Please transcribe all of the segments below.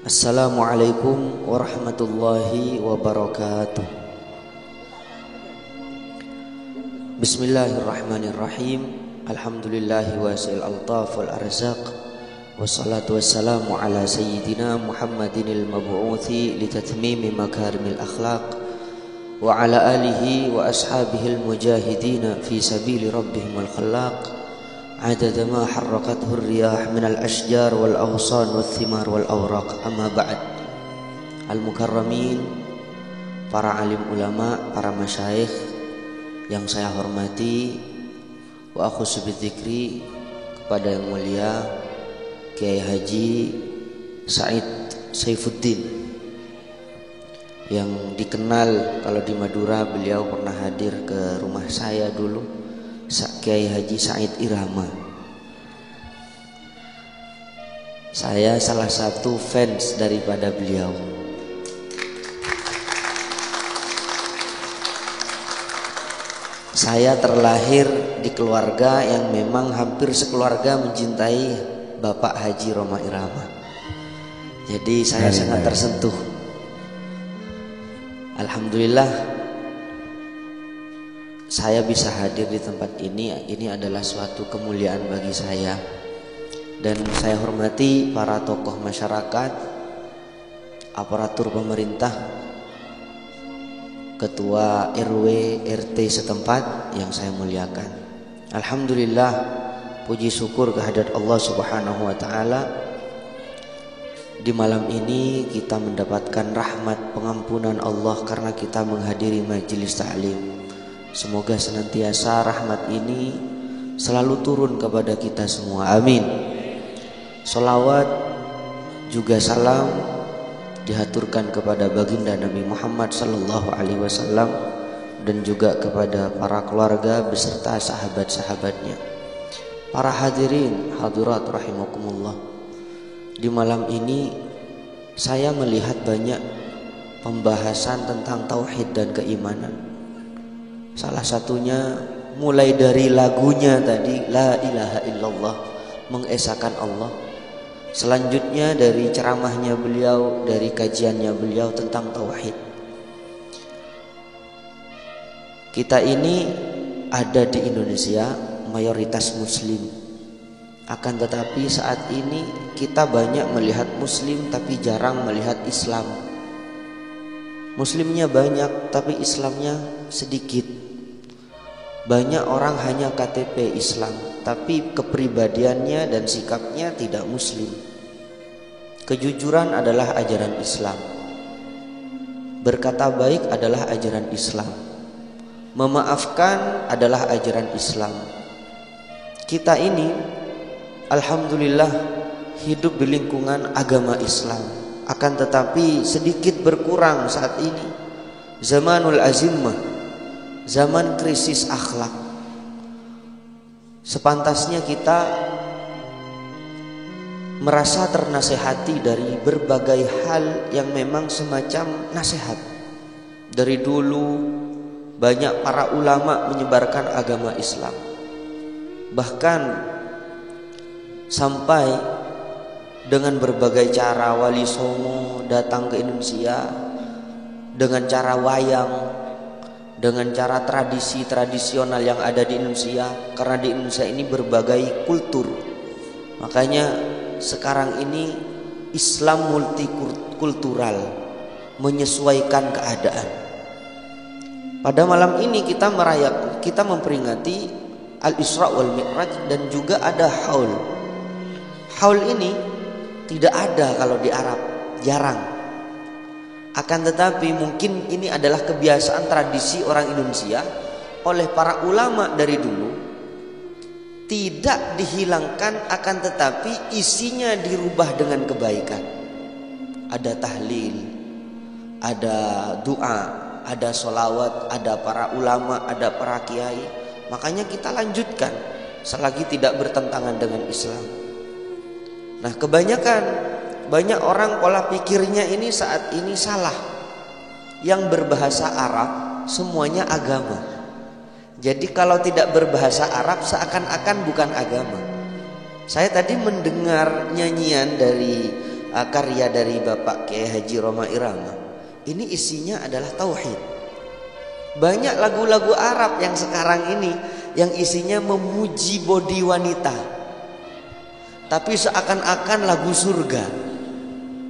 Assalamualaikum warahmatullahi wabarakatuh. Bismillahirrahmanirrahim. Alhamdulillahi wasil altaf wal arzaq. Wassalatu wassalamu ala sayyidina Muhammadinil mab'uthi litatmimi makarimil akhlaq wa ala alihi wa ashabihil mujahidina fi sabili rabbihimul khallaq. Adada ma harrakathu riyah minal ashjar wal awsan wal thimar wal awraq. Amma ba'd. Al-mukarramin, para alim ulama, para masyayikh yang saya hormati, wa akhusu bidzikri, kepada yang mulia Kiai Haji Said Saifuddin, yang dikenal kalau di Madura beliau pernah hadir ke rumah saya dulu, Kiai Haji Said Irama. Saya salah satu fans daripada beliau. Saya terlahir di keluarga yang memang hampir sekeluarga mencintai Bapak Haji Roma Irama. Jadi saya sangat tersentuh. Alhamdulillah saya bisa hadir di tempat ini. Ini adalah suatu kemuliaan bagi saya. Dan saya hormati para tokoh masyarakat, aparatur pemerintah, ketua RW, RT setempat yang saya muliakan. Alhamdulillah, puji syukur kehadirat Allah Subhanahu wa taala. Di malam ini kita mendapatkan rahmat pengampunan Allah karena kita menghadiri majelis ta'lim. Semoga senantiasa rahmat ini selalu turun kepada kita semua. Amin. Salawat juga salam dihaturkan kepada baginda Nabi Muhammad sallallahu alaihi wasallam dan juga kepada para keluarga beserta sahabat-sahabatnya. Para hadirin hadirat rahimakumullah. Di malam ini saya melihat banyak pembahasan tentang tauhid dan keimanan. Salah satunya mulai dari lagunya tadi, La ilaha illallah, mengesahkan Allah. Selanjutnya dari ceramahnya beliau, dari kajiannya beliau tentang tauhid. Kita ini ada di Indonesia, mayoritas muslim. Akan tetapi saat ini kita banyak melihat muslim tapi jarang melihat Islam. Muslimnya banyak tapi Islamnya sedikit. Banyak orang hanya KTP Islam tapi kepribadiannya dan sikapnya tidak muslim. Kejujuran adalah ajaran Islam. Berkata baik adalah ajaran Islam. Memaafkan adalah ajaran Islam. Kita ini alhamdulillah hidup di lingkungan agama Islam. Akan tetapi sedikit berkurang saat ini. Zamanul azimmah, zaman krisis akhlak. Sepantasnya kita merasa ternasehati dari berbagai hal yang memang semacam nasihat. Dari dulu banyak para ulama menyebarkan agama Islam. Bahkan sampai dengan berbagai cara Wali Songo datang ke Indonesia, dengan cara wayang, dengan cara tradisi tradisional yang ada di Indonesia. Karena di Indonesia ini berbagai kultur. Makanya sekarang ini Islam multikultural, menyesuaikan keadaan. Pada malam ini kita memperingati Al-Isra wal Mi'raj dan juga ada haul. Haul ini tidak ada kalau di Arab, jarang. Akan tetapi mungkin ini adalah kebiasaan tradisi orang Indonesia oleh para ulama dari dulu. Tidak dihilangkan, akan tetapi isinya dirubah dengan kebaikan. Ada tahlil, ada doa, ada sholawat, ada para ulama, ada para kiai. Makanya kita lanjutkan selagi tidak bertentangan dengan Islam. Nah, banyak orang pola pikirnya ini saat ini salah. Yang berbahasa Arab semuanya agama. Jadi kalau tidak berbahasa Arab seakan-akan bukan agama. Saya tadi mendengar nyanyian dari karya dari Bapak Kiai Haji Roma Irama. Ini isinya adalah tauhid. Banyak lagu-lagu Arab yang sekarang ini yang isinya memuji bodi wanita, tapi seakan-akan lagu surga.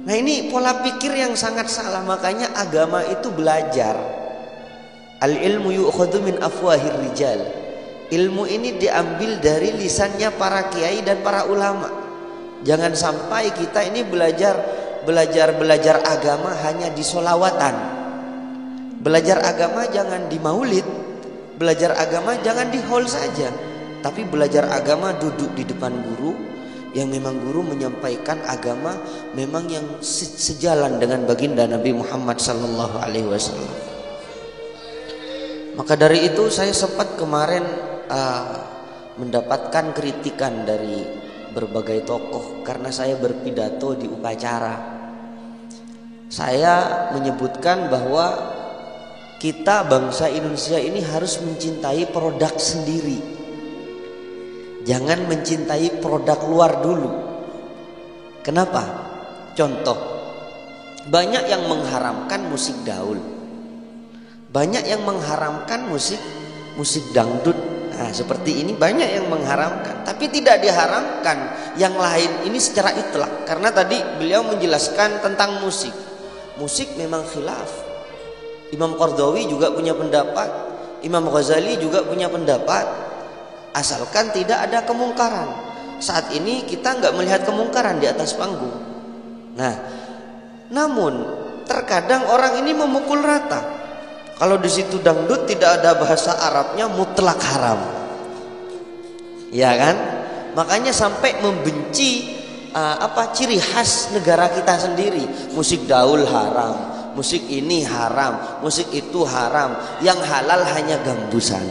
Nah, ini pola pikir yang sangat salah. Makanya agama itu belajar. Al ilmu yu'khadhu min afwahir rijal. Ilmu ini diambil dari lisannya para kiai dan para ulama. Jangan sampai kita ini belajar agama hanya di solawatan. Belajar agama jangan di maulid. Belajar agama jangan di hall saja. Tapi belajar agama duduk di depan guru, yang memang guru menyampaikan agama memang yang sejalan dengan baginda Nabi Muhammad sallallahu alaihi wasallam. Maka dari itu saya sempat kemarin mendapatkan kritikan dari berbagai tokoh karena saya berpidato di upacara. Saya menyebutkan bahwa kita bangsa Indonesia ini harus mencintai produk sendiri. Jangan mencintai produk luar dulu. Kenapa? Contoh, banyak yang mengharamkan musik gaul. Banyak yang mengharamkan musik dangdut. Nah, seperti ini banyak yang mengharamkan, tapi tidak diharamkan yang lain ini secara itlak. Karena tadi beliau menjelaskan tentang musik. Musik memang khilaf. Imam Qardawi juga punya pendapat, Imam Ghazali juga punya pendapat. Asalkan tidak ada kemungkaran. Saat ini kita nggak melihat kemungkaran di atas panggung. Nah, namun terkadang orang ini memukul rata. Kalau di situ dangdut tidak ada bahasa Arabnya, mutlak haram. Ya kan? Makanya sampai membenci ciri khas negara kita sendiri. Musik gaul haram, musik ini haram, musik itu haram. Yang halal hanya gambusan.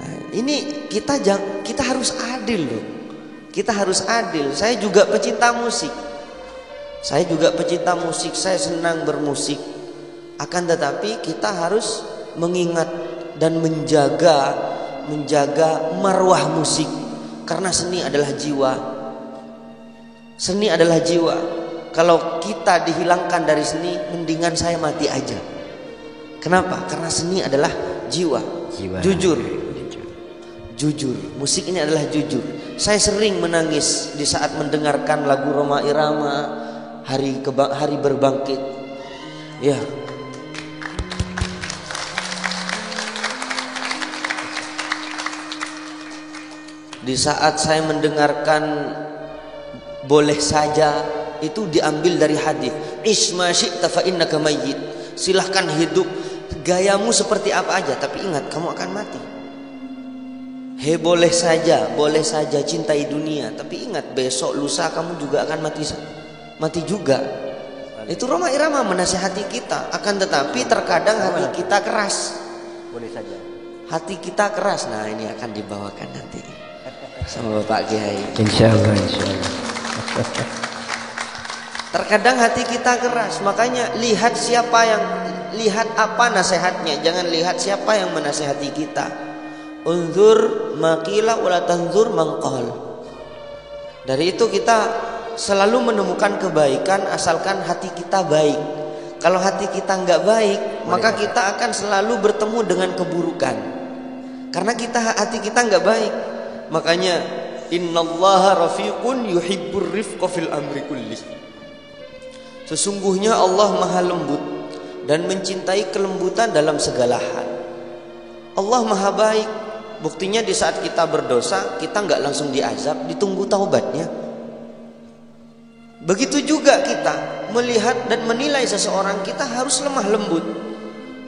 Nah, ini kita harus adil loh. Kita harus adil. Saya juga pecinta musik. Saya juga pecinta musik, saya senang bermusik. Akan tetapi kita harus mengingat dan menjaga marwah musik. Karena seni adalah jiwa. Seni adalah jiwa. Kalau kita dihilangkan dari seni, mendingan saya mati aja. Kenapa? Karena seni adalah jiwa. Jujur, musik ini adalah jujur. Saya sering menangis di saat mendengarkan lagu Roma Irama, hari berbangkit. Ya. Di saat saya mendengarkan boleh saja, itu diambil dari hadis, isma syi'ta fa innaka mayyit. Silahkan hidup gayamu seperti apa aja, tapi ingat kamu akan mati. Boleh saja cintai dunia, tapi ingat besok lusa kamu juga akan mati juga. Itu Roma Irama menasihati kita. Akan tetapi terkadang hati kita keras. Boleh saja. Hati kita keras. Nah, ini akan dibawakan nanti sama Bapak Kiai. Insyaallah. Terkadang hati kita keras. Makanya lihat apa nasihatnya. Jangan lihat siapa yang menasihati kita. Unzur maqila wala tanzur mangqal. Dari itu kita selalu menemukan kebaikan asalkan hati kita baik. Kalau hati kita nggak baik, maka kita akan selalu bertemu dengan keburukan. Karena hati kita nggak baik. Makanya innallaha rafiqun yuhibbur rifqa fil amri kulli. Sesungguhnya Allah Maha lembut dan mencintai kelembutan dalam segala hal. Allah Maha baik. Buktinya di saat kita berdosa, kita nggak langsung diazab, ditunggu taubatnya. Begitu juga kita melihat dan menilai seseorang, kita harus lemah lembut.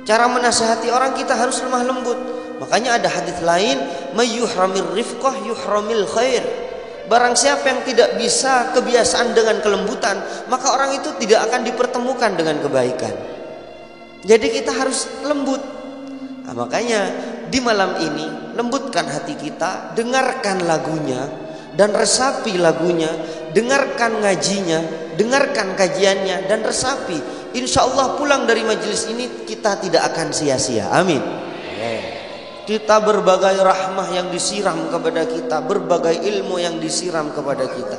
Cara menasihati orang kita harus lemah lembut. Makanya ada hadis lain, may yuhramir rifqah yuhramil khair. Barang siapa yang tidak bisa kebiasaan dengan kelembutan, maka orang itu tidak akan dipertemukan dengan kebaikan. Jadi kita harus lembut. Nah, makanya di malam ini lembutkan hati kita, dengarkan lagunya dan resapi lagunya, dengarkan ngajinya, dengarkan kajiannya dan resapi. Insya Allah pulang dari majelis ini kita tidak akan sia-sia. Amin. Kita berbagai rahmah yang disiram kepada kita, berbagai ilmu yang disiram kepada kita.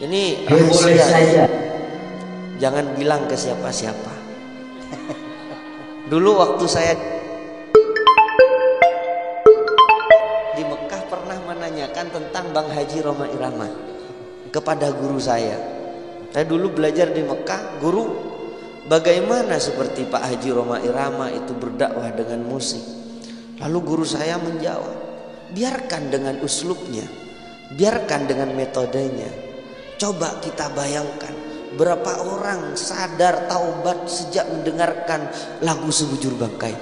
Ini boleh rahasia. saja. Jangan bilang ke siapa-siapa. Dulu waktu saya di Mekah pernah menanyakan tentang Bang Haji Roma Irama kepada guru saya. Saya dulu belajar di Mekah, guru, bagaimana seperti Pak Haji Roma Irama itu berdakwah dengan musik. Lalu guru saya menjawab, biarkan dengan uslubnya, biarkan dengan metodenya. Coba kita bayangkan berapa orang sadar taubat sejak mendengarkan lagu Sebujur Bangkai.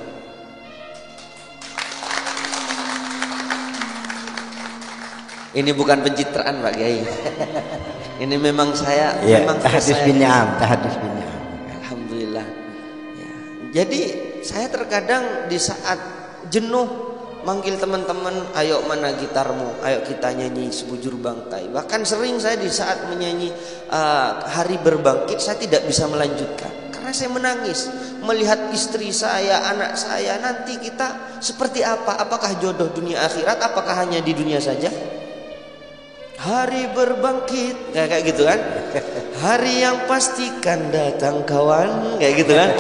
Ini bukan pencitraan Pak Kiai. Ini memang saya Ya, memang tahadus bin ni'am, tahadus bin ni'am. Alhamdulillah. Ya. Jadi saya terkadang di saat jenuh manggil teman-teman, ayo mana gitarmu, ayo kita nyanyi Sebujur Bangkai. Bahkan sering saya di saat menyanyi Hari Berbangkit saya tidak bisa melanjutkan karena saya menangis melihat istri saya, anak saya, nanti kita seperti apa? Apakah jodoh dunia akhirat? Apakah hanya di dunia saja? Hari berbangkit kayak gitu kan, hari yang pastikan datang kawan, kayak gitu kan.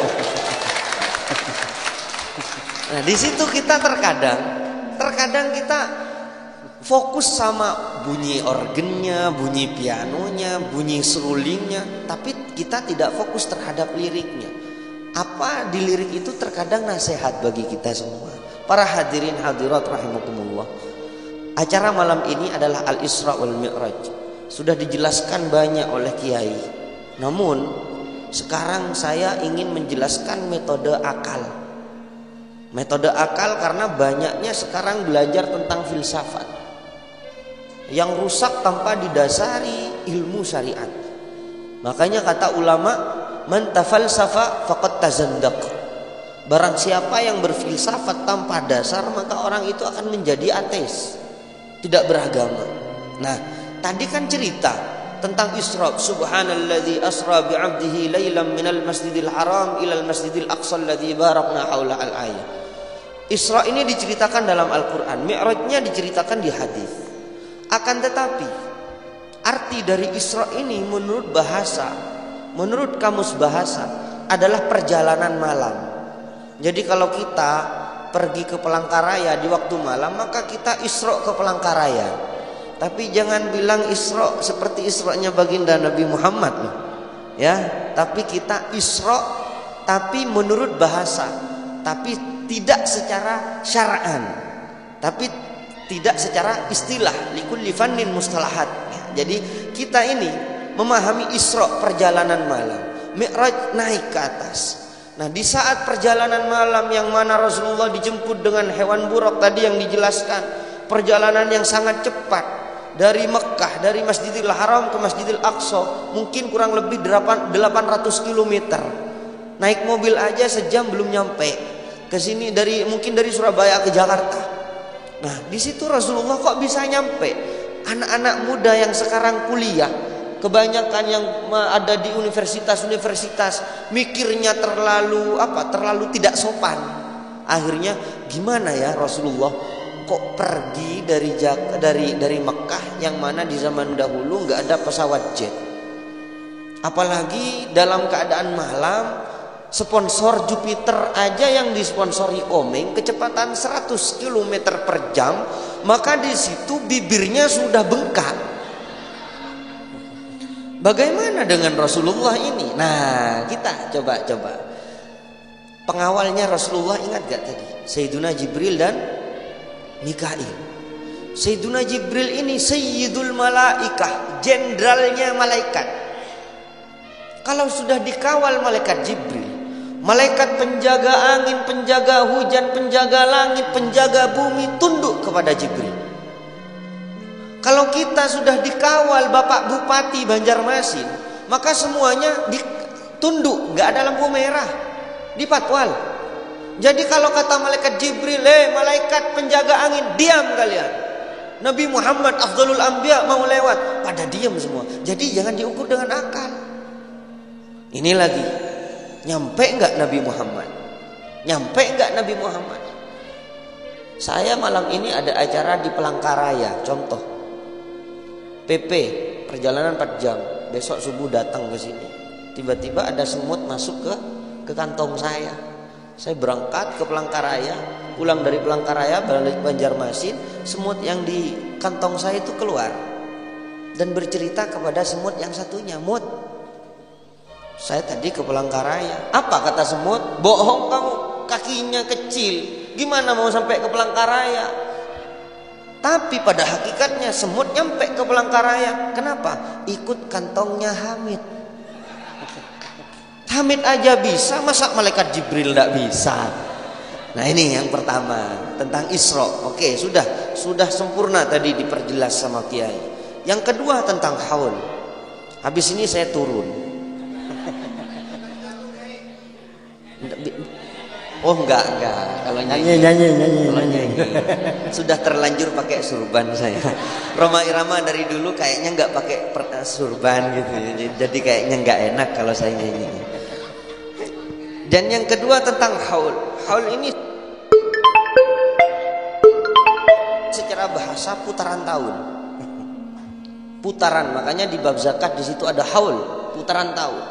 Nah di situ kita terkadang kita fokus sama bunyi organnya, bunyi pianonya, bunyi serulingnya, tapi kita tidak fokus terhadap liriknya. Apa di lirik itu terkadang nasihat bagi kita semua. Para hadirin hadirat rahimakumullah. Acara malam ini adalah Al-Isra wal Mi'raj. Sudah dijelaskan banyak oleh kiai. Namun sekarang saya ingin menjelaskan metode akal. Metode akal karena banyaknya sekarang belajar tentang filsafat yang rusak tanpa didasari ilmu syariat. Makanya kata ulama, man tafalsafa faqad tazandaq. Barang siapa yang berfilsafat tanpa dasar, maka orang itu akan menjadi ateis, tidak beragama. Nah, tadi kan cerita tentang Isra, subhanalladzi asra bi'abdihi lailan minal masjidil haram ilal masjidil aqsa alladzi barakna haula al-ayah. Isra ini diceritakan dalam Al-Qur'an, Mi'rajnya diceritakan di hadis. Akan tetapi arti dari Isra ini menurut bahasa, menurut kamus bahasa adalah perjalanan malam. Jadi kalau kita pergi ke Palangkaraya di waktu malam, maka kita Isra ke Palangkaraya. Tapi jangan bilang Isra seperti Isra'nya baginda Nabi Muhammad loh. Ya, tapi kita Isra tapi menurut bahasa, tapi tidak secara syar'an, tapi tidak secara istilah, likulli fannin mustalahat. Jadi kita ini memahami Isra perjalanan malam, Mi'raj naik ke atas. Nah di saat perjalanan malam yang mana Rasulullah dijemput dengan hewan burak tadi yang dijelaskan, perjalanan yang sangat cepat dari Mekah, dari Masjidil Haram ke Masjidil Aqsa, mungkin kurang lebih 800 km. Naik mobil aja sejam belum nyampe ke sini, mungkin dari Surabaya ke Jakarta. Nah di situ Rasulullah kok bisa nyampe? Anak-anak muda yang sekarang kuliah, kebanyakan yang ada di universitas-universitas, mikirnya terlalu tidak sopan. Akhirnya gimana ya Rasulullah kok pergi dari Mekah yang mana di zaman dahulu nggak ada pesawat jet, apalagi dalam keadaan malam. Sponsor Jupiter aja yang disponsori Komeng kecepatan 100 km per jam, maka di situ bibirnya sudah bengkak. Bagaimana dengan Rasulullah ini? Nah, kita coba. Pengawalnya Rasulullah ingat gak tadi? Sayyiduna Jibril dan Mikail. Sayyiduna Jibril ini Sayyidul Malaikah, jenderalnya malaikat. Kalau sudah dikawal malaikat Jibril, malaikat penjaga angin, penjaga hujan, penjaga langit, penjaga bumi tunduk kepada Jibril. Kalau kita sudah dikawal Bapak Bupati Banjarmasin, maka semuanya tunduk, gak ada lampu merah, dipatwal. Jadi kalau kata malaikat Jibril, malaikat penjaga angin, diam kalian. Nabi Muhammad Afdhalul Anbiya mau lewat, pada diam semua. Jadi jangan diukur dengan akal. Ini lagi, nyampe enggak Nabi Muhammad? Nyampe enggak Nabi Muhammad? Saya malam ini ada acara di Palangkaraya, contoh PP perjalanan 4 jam. Besok subuh datang ke sini. Tiba-tiba ada semut masuk ke kantong saya. Saya berangkat ke Palangkaraya, pulang dari Palangkaraya balik Banjarmasin, semut yang di kantong saya itu keluar dan bercerita kepada semut yang satunya, "Mut, saya tadi ke Palangkaraya." "Apa?" kata semut. "Bohong kamu, kakinya kecil. Gimana mau sampai ke Palangkaraya?" Tapi pada hakikatnya semut nyampe ke Palangkaraya. Kenapa? Ikut kantongnya Hamid. Hamid aja bisa, masa malaikat Jibril tidak bisa? Nah, ini yang pertama tentang Isra. Oke, sudah sempurna tadi diperjelas sama Kiai. Yang kedua tentang haul. Habis ini saya turun. Oh enggak. Kalau nyanyi. Sudah terlanjur pakai surban saya. Roma Irama dari dulu kayaknya enggak pakai surban gitu. Jadi kayaknya enggak enak kalau saya nyanyi. Dan yang kedua tentang haul. Haul ini secara bahasa putaran tahun. Putaran, makanya di bab zakat di situ ada haul, putaran tahun.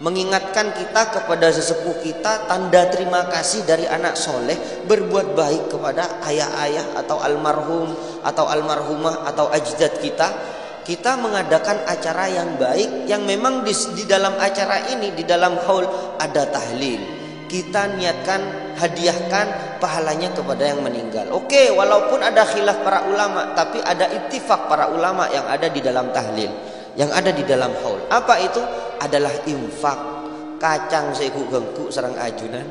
Mengingatkan kita kepada sesepuh kita, tanda terima kasih dari anak soleh berbuat baik kepada ayah-ayah atau almarhum atau almarhumah atau ajdad kita. Kita mengadakan acara yang baik, yang memang di dalam acara ini, di dalam haul ada tahlil. Kita niatkan, hadiahkan pahalanya kepada yang meninggal. Oke, walaupun ada khilaf para ulama, tapi ada ittifaq para ulama yang ada di dalam tahlil, yang ada di dalam haul. Apa itu? Adalah infak. Kacang seguk-gengkuk serang ajunan.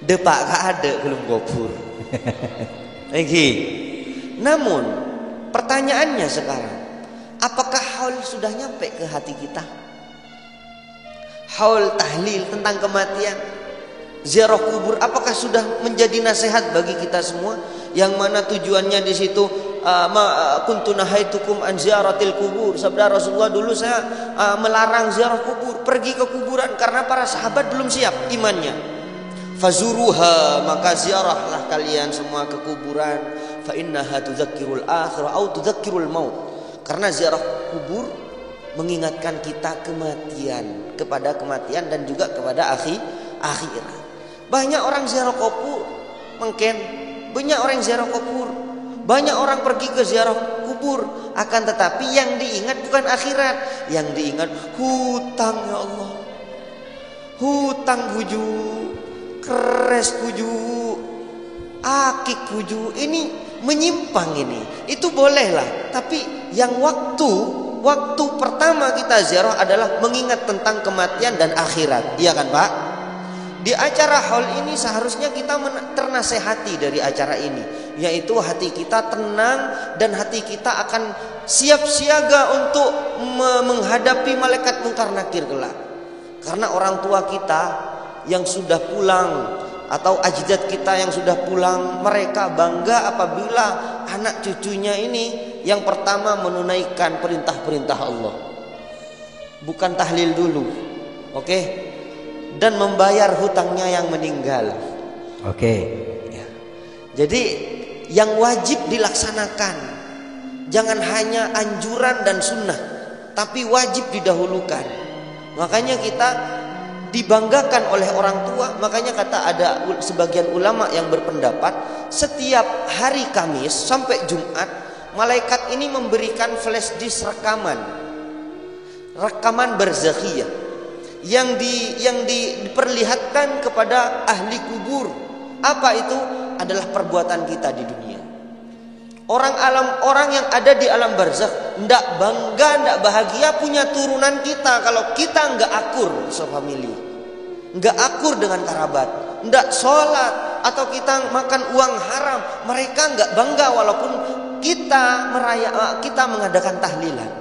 Depak gak ada belum gopur. Namun pertanyaannya sekarang, apakah haul sudah nyampe ke hati kita? Haul tahlil tentang kematian, ziarah kubur, apakah sudah menjadi nasihat bagi kita semua? Yang mana tujuannya di situ, kuntu nahaitukum an ziaratil kubur. Sabda Rasulullah, dulu saya melarang ziarah kubur, pergi ke kuburan karena para sahabat belum siap imannya. Fazuruha, maka ziarahlah kalian semua ke kuburan. Fa innaha tudzakirul akhirah au tudzakirul maut. Karena ziarah kubur mengingatkan kita kematian, kepada kematian dan juga kepada akhirat. Banyak orang ziarah kubur, mungkin banyak orang ziarah kubur, banyak orang pergi ke ziarah kubur, akan tetapi yang diingat bukan akhirat, yang diingat hutang, ya Allah, hutang buju, keres buju, akik buju, ini menyimpang ini. Itu bolehlah, tapi yang waktu pertama kita ziarah adalah mengingat tentang kematian dan akhirat. Iya kan Pak? Di acara haul ini seharusnya kita ternasehati dari acara ini, yaitu hati kita tenang dan hati kita akan siap siaga untuk menghadapi malaikat mungkar nakir kelak. Karena orang tua kita yang sudah pulang atau ajdad kita yang sudah pulang, mereka bangga apabila anak cucunya ini yang pertama menunaikan perintah-perintah Allah, bukan tahlil dulu, oke? Dan membayar hutangnya yang meninggal, oke? Ya. Jadi yang wajib dilaksanakan, jangan hanya anjuran dan sunnah, tapi wajib didahulukan. Makanya kita dibanggakan oleh orang tua. Makanya kata ada sebagian ulama yang berpendapat setiap hari Kamis sampai Jumat malaikat ini memberikan flash disk rekaman barzakhiyah yang diperlihatkan kepada ahli kubur. Apa itu? Adalah perbuatan kita di dunia. Orang yang ada di alam barzakh ndak bangga, ndak bahagia punya turunan kita kalau kita nggak akur sefamili, nggak akur dengan kerabat, ndak sholat atau kita makan uang haram. Mereka nggak bangga walaupun kita mengadakan tahlilan.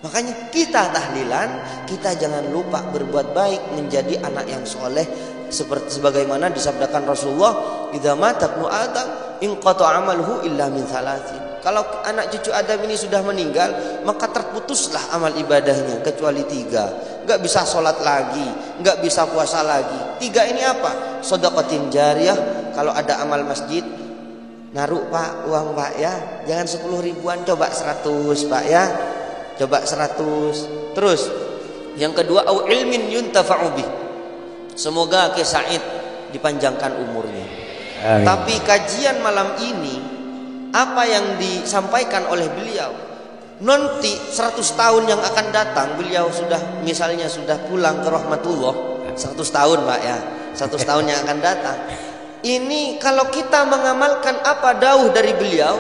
Makanya kita tahlilan, kita jangan lupa berbuat baik, menjadi anak yang soleh, seperti sebagaimana disabdakan Rasulullah, idza mata ibnu adam inqata amaluhu illa min thalathin. Kalau anak cucu Adam ini sudah meninggal, maka terputuslah amal ibadahnya kecuali 3. Enggak bisa sholat lagi, enggak bisa puasa lagi. 3 ini apa? Shadaqatin jariyah, kalau ada amal masjid, naruh Pak, uang Pak ya, jangan 10 ribuan, coba 100 Pak ya, Coba 100. Terus yang kedua, au ilmin yuntafa'u bih. Semoga Ki Said dipanjangkan umurnya. Amin. Tapi kajian malam ini, apa yang disampaikan oleh beliau, nanti 100 tahun yang akan datang, beliau sudah misalnya sudah pulang ke rahmatullah, 100 tahun Pak ya, 100 tahun yang akan datang. Ini kalau kita mengamalkan apa dawuh dari beliau,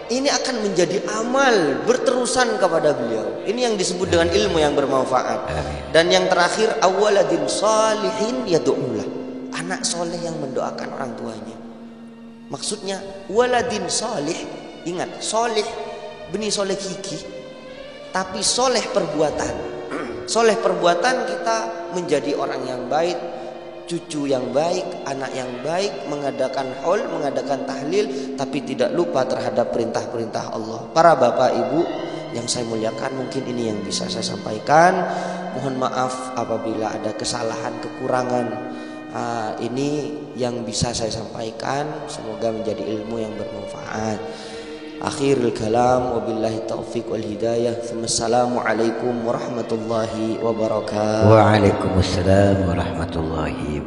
ini akan menjadi amal berterusan kepada beliau. Ini yang disebut dengan ilmu yang bermanfaat. Dan yang terakhir, awaladin salihin yad'ulah. Anak soleh yang mendoakan orang tuanya. Maksudnya waladin soleh. Ingat, soleh benih soleh gigi, tapi soleh perbuatan. Soleh perbuatan kita menjadi orang yang baik, cucu yang baik, anak yang baik, mengadakan haul, mengadakan tahlil, tapi tidak lupa terhadap perintah-perintah Allah. Para bapak ibu yang saya muliakan, mungkin ini yang bisa saya sampaikan. Mohon maaf apabila ada kesalahan, kekurangan. Ini yang bisa saya sampaikan. Semoga menjadi ilmu yang bermanfaat. Akhirul kalam, wabillahi taufiq wal hidayah. Assalamualaikum warahmatullahi wabarakatuh. Waalaikumsalam warahmatullahi